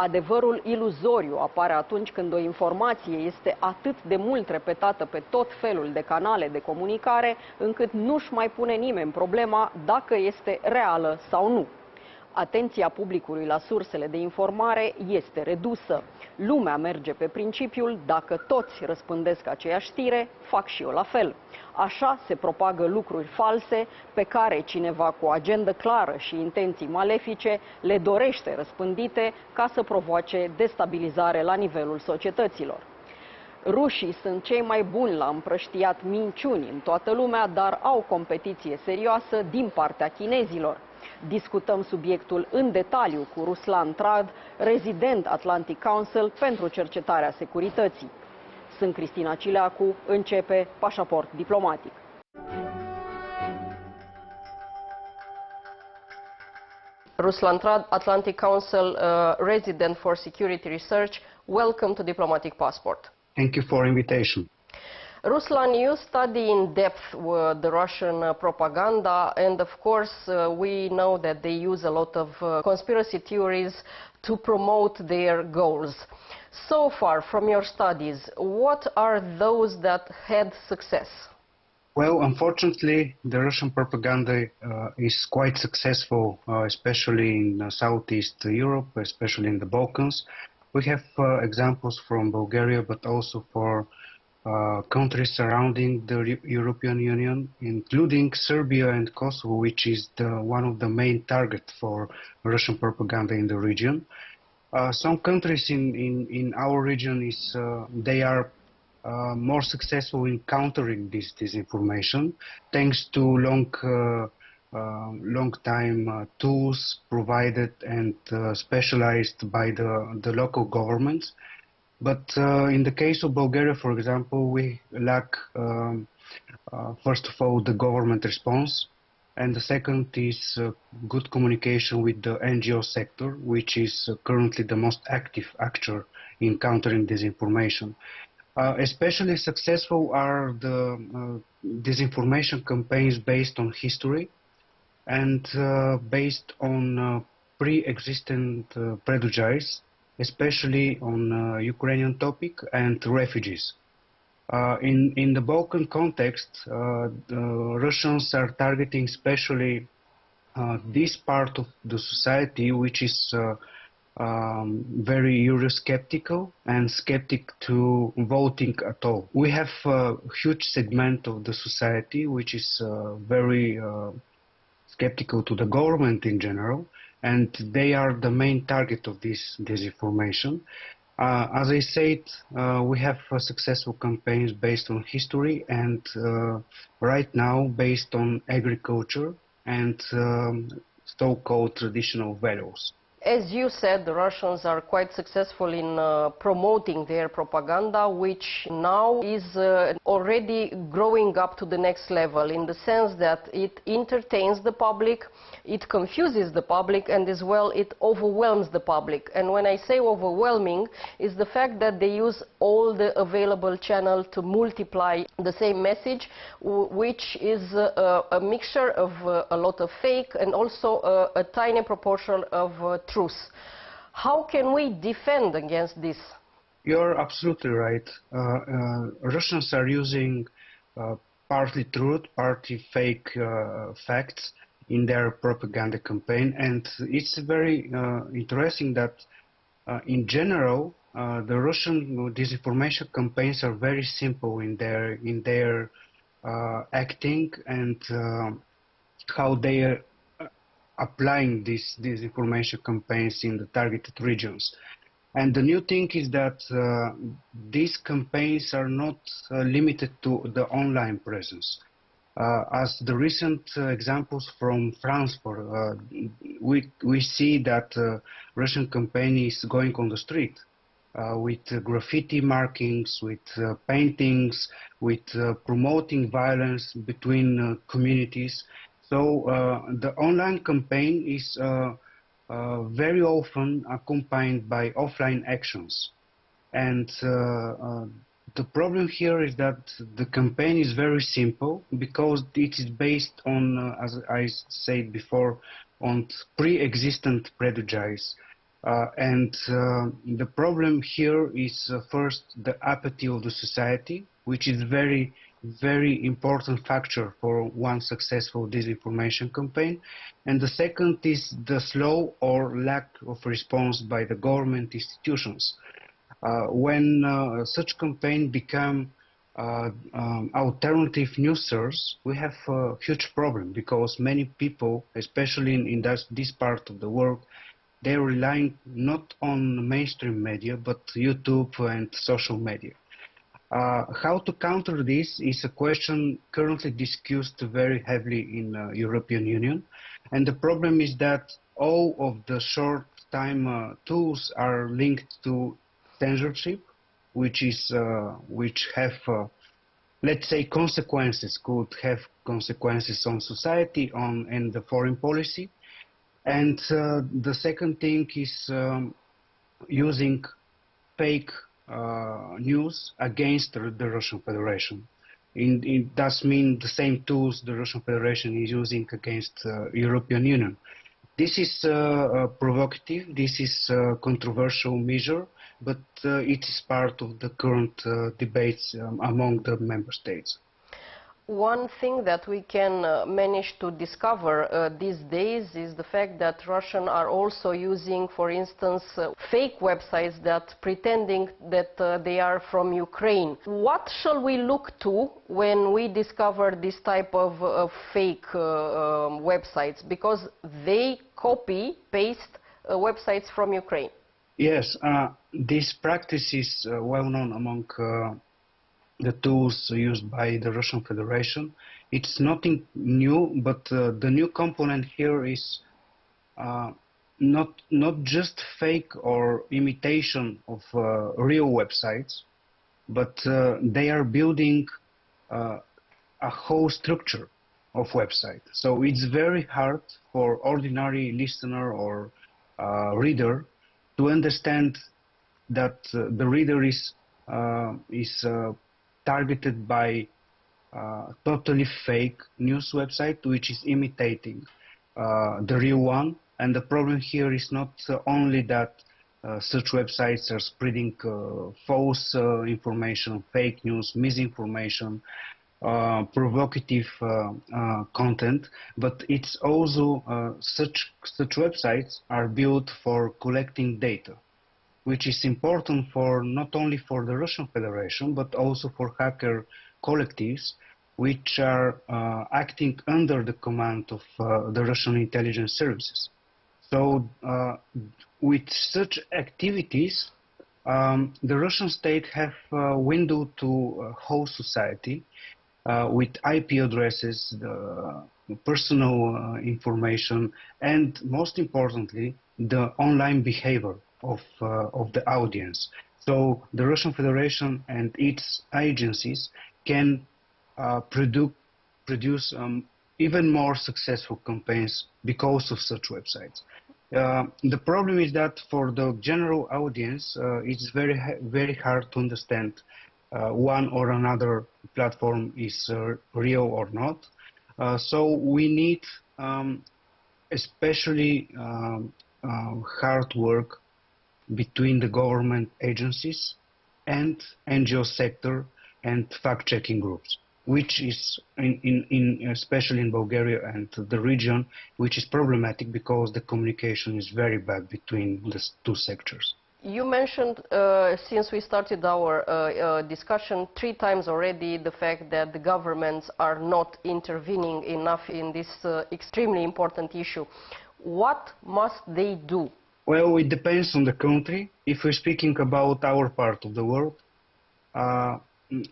Adevărul iluzoriu apare atunci când o informație este atât de mult repetată pe tot felul de canale de comunicare, încât nu-și mai pune nimeni problema dacă este reală sau nu. Atenția publicului la sursele de informare este redusă. Lumea merge pe principiul, dacă toți răspândesc aceeași știre, fac și eu la fel. Așa se propagă lucruri false pe care cineva cu o agendă clară și intenții malefice le dorește răspândite ca să provoace destabilizare la nivelul societăților. Rușii sunt cei mai buni la împrăștiat minciuni în toată lumea, dar au competiție serioasă din partea chinezilor. Discutăm subiectul în detaliu cu Ruslan Trad, rezident Atlantic Council pentru cercetarea securității. Sunt Cristina Cileacu, începe Pașaport Diplomatic. Ruslan Trad, Atlantic Council, resident for security research. Welcome to Diplomatic Passport. Thank you for invitation. Ruslan, you study in depth the Russian propaganda, and of course we know that they use a lot of conspiracy theories to promote their goals. So far from your studies, what are those that had success? Well, unfortunately, the Russian propaganda is quite successful, especially in Southeast Europe, especially in the Balkans. We have examples from Bulgaria, but also for countries surrounding the European Union, including Serbia and Kosovo, which is one of the main targets for Russian propaganda in the region. Some countries in our region they are more successful in countering this disinformation, thanks to long-time tools provided and specialized by the local governments. But in the case of Bulgaria, for example, we lack, first of all, the government response, and the second is good communication with the NGO sector, which is currently the most active actor in countering disinformation. Especially successful are the disinformation campaigns based on history and based on pre-existent prejudice, especially on Ukrainian topic and refugees. In the Balkan context, the Russians are targeting especially this part of the society which is very Eurosceptical and skeptic to voting at all. We have a huge segment of the society which is very skeptical to the government in general, and they are the main target of this disinformation. As I said, we have successful campaigns based on history and right now based on agriculture and so-called traditional values. As you said, the Russians are quite successful in promoting their propaganda, which now is already growing up to the next level, in the sense that it entertains the public, it confuses the public, and as well it overwhelms the public. And when I say overwhelming, is the fact that they use all the available channels to multiply the same message, which is a mixture of a lot of fake and also a tiny proportion of truth. How can we defend against this? You're absolutely right. Russians are using partly truth, partly fake facts in their propaganda campaign, and it's very interesting that in general the Russian disinformation campaigns are very simple in their acting and how they are applying these disinformation campaigns in the targeted regions. And the new thing is that these campaigns are not limited to the online presence. As the recent examples from France, we see that Russian campaign is going on the street with graffiti markings, with paintings, with promoting violence between communities. So the online campaign is very often accompanied by offline actions. And the problem here is that the campaign is very simple because it is based on, as I said before, on pre-existent prejudice. The problem here is first the apathy of the society, which is very important factor for one successful disinformation campaign. And the second is the slow or lack of response by the government institutions. When such campaign become alternative news source, we have a huge problem, because many people, especially in this part of the world, they're relying not on mainstream media, but YouTube and social media. How to counter this is a question currently discussed very heavily in European Union. And the problem is that all of the short-time tools are linked to censorship, which have, let's say, consequences, could have consequences on society, and the foreign policy. And the second thing is using fake news against the Russian Federation. It does mean the same tools the Russian Federation is using against European Union. This is provocative, this is a controversial measure, but it is part of the current debates among the member states. One thing that we can manage to discover these days is the fact that Russians are also using, for instance, fake websites that pretending that they are from Ukraine. What shall we look to when we discover this type of fake websites? Because they copy, paste websites from Ukraine. Yes, this practice is well known among the tools used by the Russian Federation. It's nothing new, but the new component here is not just fake or imitation of real websites, but they are building a whole structure of website. So it's very hard for ordinary listener or reader to understand that the reader is targeted by totally fake news website, which is imitating the real one. And the problem here is not only that such websites are spreading false information, fake news, misinformation, provocative content, but it's also such websites are built for collecting data, which is important for not only for the Russian Federation, but also for hacker collectives, which are acting under the command of the Russian intelligence services. So with such activities, the Russian state have a window to whole society with IP addresses, the personal information, and most importantly, the online behavior of the audience. So the Russian Federation and its agencies can produce even more successful campaigns because of such websites. The problem is that for the general audience, it's very hard to understand one or another platform is real or not. So we need especially hard work between the government agencies and NGO sector and fact-checking groups, which is especially in Bulgaria and the region, which is problematic because the communication is very bad between the two sectors. You mentioned, since we started our discussion 3 times already, the fact that the governments are not intervening enough in this extremely important issue. What must they do? Well, it depends on the country. If we're speaking about our part of the world,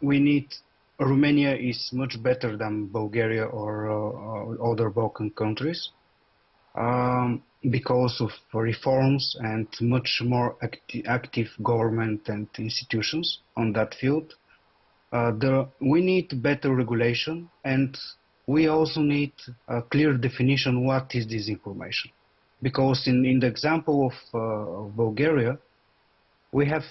we need Romania is much better than Bulgaria or other Balkan countries because of reforms and much more active government and institutions on that field. We need better regulation, and we also need a clear definition what is disinformation. Because in the example of Bulgaria, we have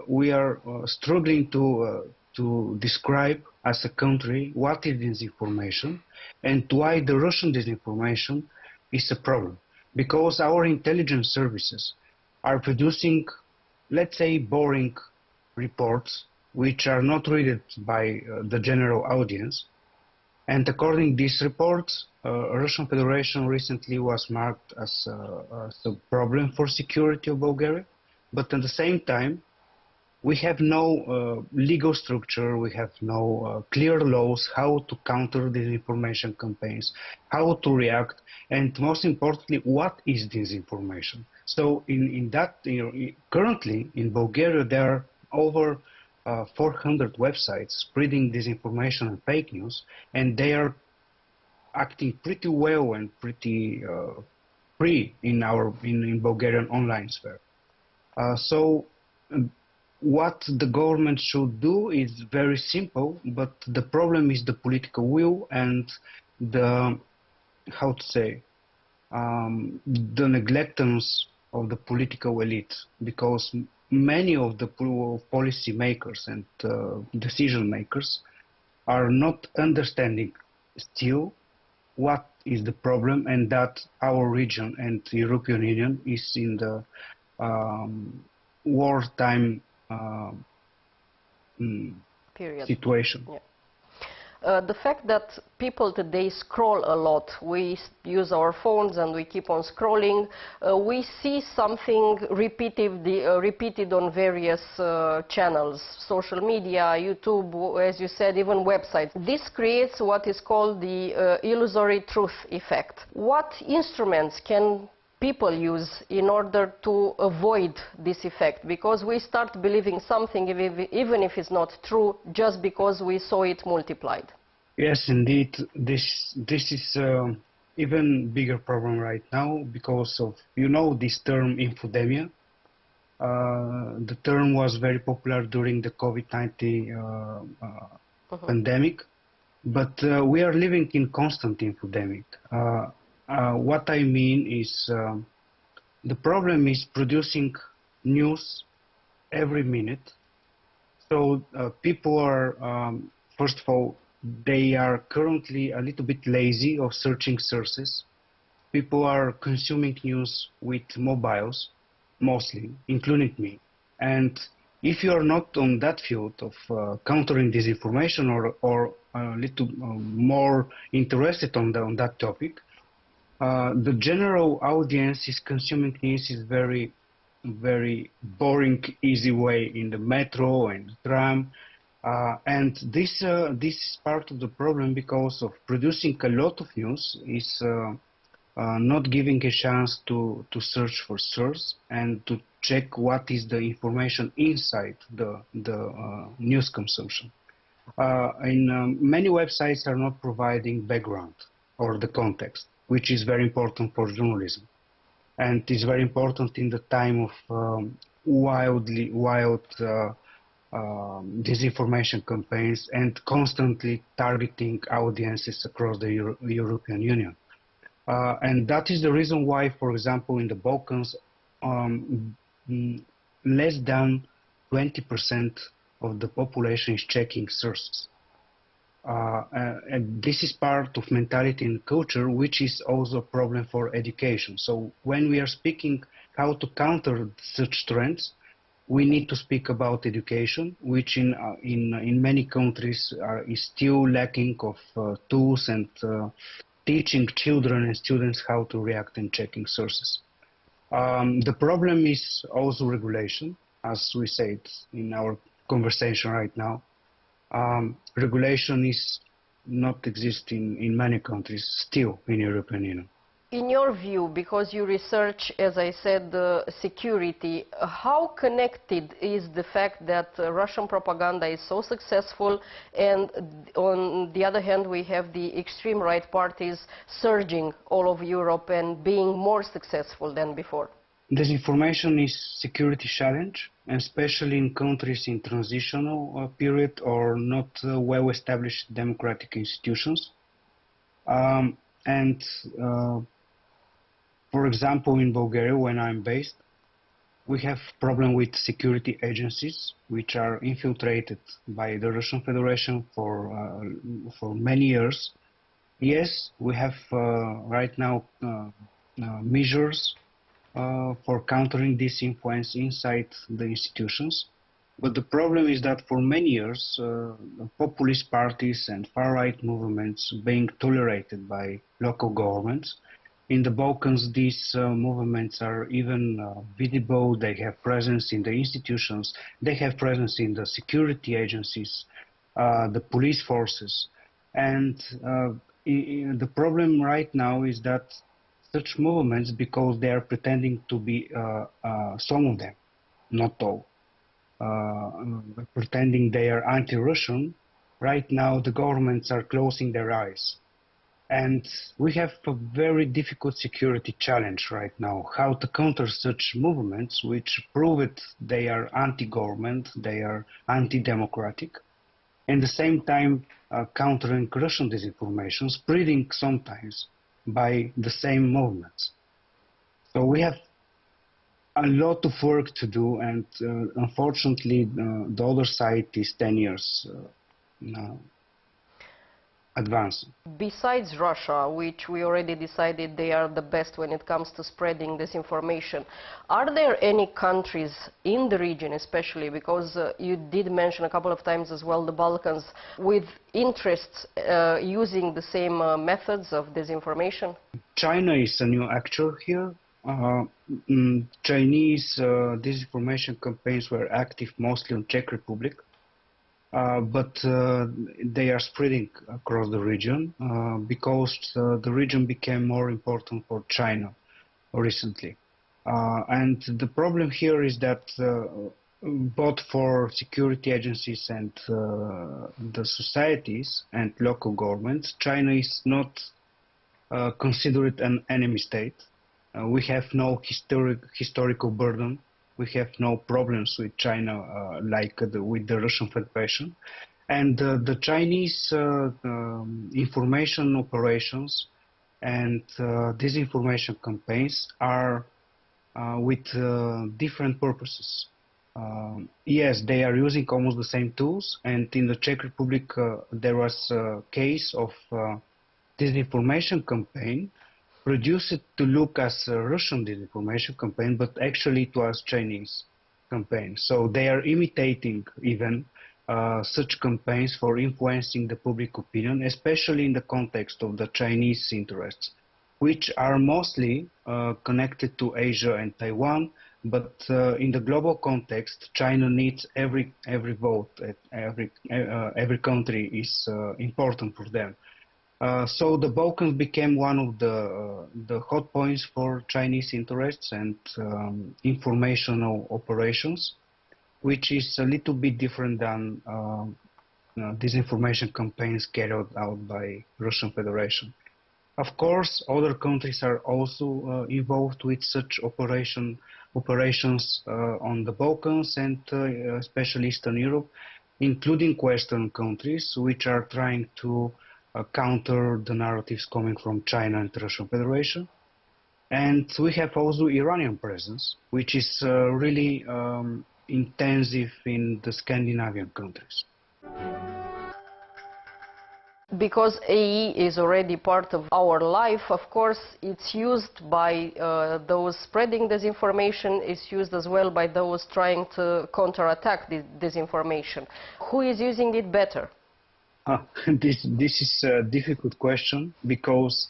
we are struggling to describe as a country what is disinformation and why the Russian disinformation is a problem. because our intelligence services are producing, let's say, boring reports which are not read by the general audience. And according to these reports, Russian Federation recently was marked as a problem for security of Bulgaria. But at the same time, we have no legal structure, we have no clear laws how to counter disinformation campaigns, how to react, and most importantly, what is disinformation? So in that, currently in Bulgaria, there are over 400 websites spreading disinformation and fake news, and they are acting pretty well and pretty free in Bulgarian online sphere. So what the government should do is very simple, but the problem is the political will and the, how to say, the neglectance of the political elite, because many of the policy makers and decision makers are not understanding still what is the problem, and that our region and the European Union is in the wartime period. Situation. Yeah. The fact that people today scroll a lot, we use our phones and we keep on scrolling, we see something repeated on various channels, social media, YouTube, as you said, even websites. This creates what is called the illusory truth effect. What instruments can people use in order to avoid this effect? Because we start believing something even if it's not true, just because we saw it multiplied. Yes, indeed. This is even bigger problem right now because of, this term infodemia. The term was very popular during the COVID-19 pandemic, but we are living in constant infodemic. What I mean is the problem is producing news every minute. So people are, first of all, they are currently a little bit lazy of searching sources. People are consuming news with mobiles, mostly, including me. And if you are not on that field of countering disinformation or a little more interested on that topic, the general audience is consuming news in very, very boring, easy way in the metro and the tram, and this is part of the problem because of producing a lot of news is not giving a chance to search for source and to check what is the information inside the news consumption. Many websites are not providing background or the context, which is very important for journalism, and is very important in the time of wild disinformation campaigns and constantly targeting audiences across the European Union. And that is the reason why, for example, in the Balkans, less than 20% of the population is checking sources. And this is part of mentality and culture, which is also a problem for education. So when we are speaking how to counter such trends, we need to speak about education, which in many countries is still lacking of tools and teaching children and students how to react and checking sources. The problem is also regulation, as we said in our conversation right now. Regulation is not existing in many countries still in the European Union. In your view, because you research, as I said, security, how connected is the fact that Russian propaganda is so successful, and on the other hand we have the extreme right parties surging all over Europe and being more successful than before? Disinformation is a security challenge, especially in countries in transitional period or not well-established democratic institutions. For example, in Bulgaria, when I'm based, we have problem with security agencies which are infiltrated by the Russian Federation for many years. Yes, we have right now measures for countering this influence inside the institutions. But the problem is that for many years, populist parties and far-right movements being tolerated by local governments. In the Balkans, these movements are even visible. They have presence in the institutions. They have presence in the security agencies, the police forces. And the problem right now is that such movements, because they are pretending to be some of them, not all, pretending they are anti-Russian, right now the governments are closing their eyes. And we have a very difficult security challenge right now, how to counter such movements which prove it they are anti-government, they are anti-democratic, and at the same time countering Russian disinformation, spreading sometimes by the same movements. So we have a lot of work to do, and unfortunately the other side is 10 years advanced. Besides Russia, which we already decided they are the best when it comes to spreading disinformation, are there any countries in the region, especially because you did mention a couple of times as well the Balkans, with interests using the same methods of disinformation? China is a new actor here. Chinese disinformation campaigns were active mostly in Czech Republic. But they are spreading across the region because the region became more important for China recently. And the problem here is that both for security agencies and the societies and local governments, China is not considered an enemy state. We have no historical burden. We have no problems with China like with the Russian Federation. And the Chinese information operations and disinformation campaigns are with different purposes. Yes, they are using almost the same tools, and in the Czech Republic there was a case of disinformation campaign produced to look as a Russian disinformation campaign, but actually it was Chinese campaign. So they are imitating even such campaigns for influencing the public opinion, especially in the context of the Chinese interests, which are mostly connected to Asia and Taiwan. But in the global context, China needs every vote. Every country is important for them. So the Balkans became one of the hot points for Chinese interests and informational operations, which is a little bit different than disinformation campaigns carried out by Russian Federation. Of course, other countries are also involved with such operations on the Balkans and especially Eastern Europe, including Western countries, which are trying to counter the narratives coming from China and the Russian Federation. And we have also Iranian presence, which is really intensive in the Scandinavian countries. Because AI is already part of our life, of course, it's used by those spreading disinformation, it's used as well by those trying to counterattack this disinformation. Who is using it better? This is a difficult question, because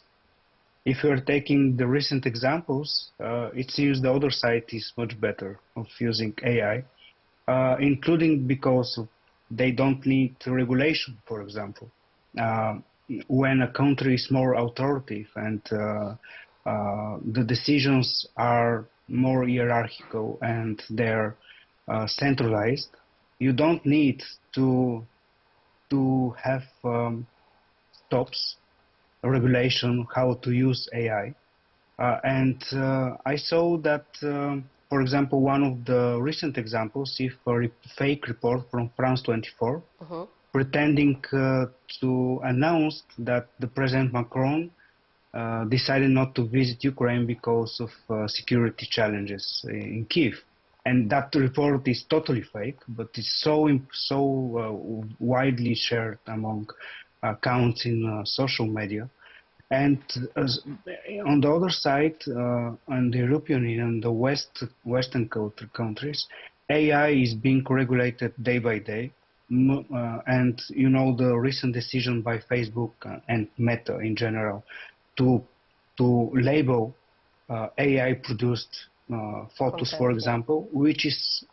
if you are taking the recent examples, it seems the other side is much better of using AI, including because they don't need regulation, for example. When a country is more authoritative and the decisions are more hierarchical and they're centralized, you don't need to have stops, regulation, how to use AI. And I saw that, for example, one of the recent examples, if a fake report from France 24, pretending to announce that the President Macron decided not to visit Ukraine because of security challenges in Kiev. And that report is totally fake, but it's so widely shared among accounts in social media And on the other side, on the European Union, the Western countries, AI is being regulated day by day. And you know the recent decision by Facebook and Meta in general to label AI-produced photos, for example, which is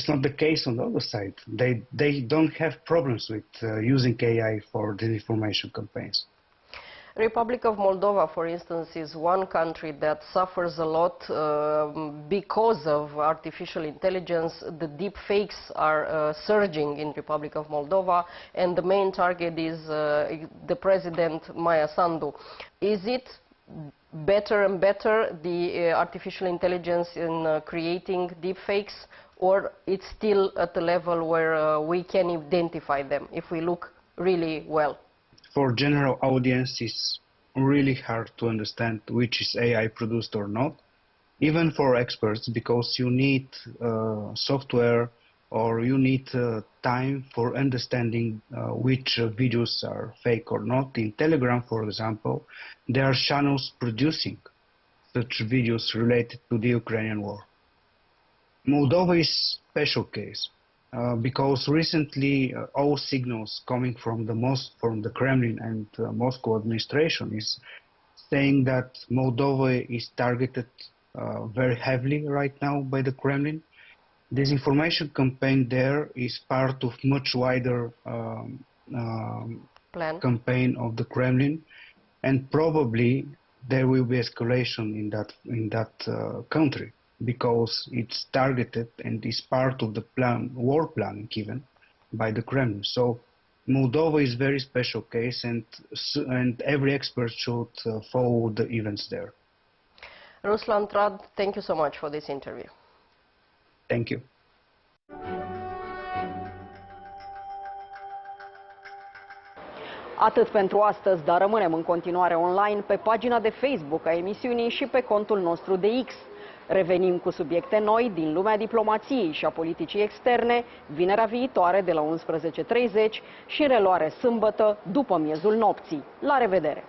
not the case on the other side. They don't have problems with using AI for disinformation campaigns. Republic of Moldova, for instance, is one country that suffers a lot because of artificial intelligence. The deep fakes are surging in Republic of Moldova, and the main target is the president, Maia Sandu. Is it better and better, the artificial intelligence in creating deep fakes, or it's still at the level where we can identify them if we look really well? For general audience, it's really hard to understand which is AI produced or not, even for experts, because you need software or you need time for understanding which videos are fake or not. In Telegram, for example, there are channels producing such videos related to the Ukrainian war. Moldova is a special case. Because recently all signals coming from the Kremlin and Moscow administration is saying that Moldova is targeted very heavily right now by the Kremlin. Disinformation campaign there is part of much wider campaign of the Kremlin, and probably there will be escalation in that country, because it's targeted and is part of the war plan given by the Kremlin. So Moldova is a very special case, and every expert should follow the events there. Ruslan Trad, thank you so much for this interview. Thank you. Atât pentru astăzi, dar rămânem în continuare online pe pagina de Facebook a emisiunii și pe contul nostru de X. Revenim cu subiecte noi din lumea diplomației și a politicii externe, vinerea viitoare de la 11:30 și în reluare sâmbătă după miezul nopții. La revedere!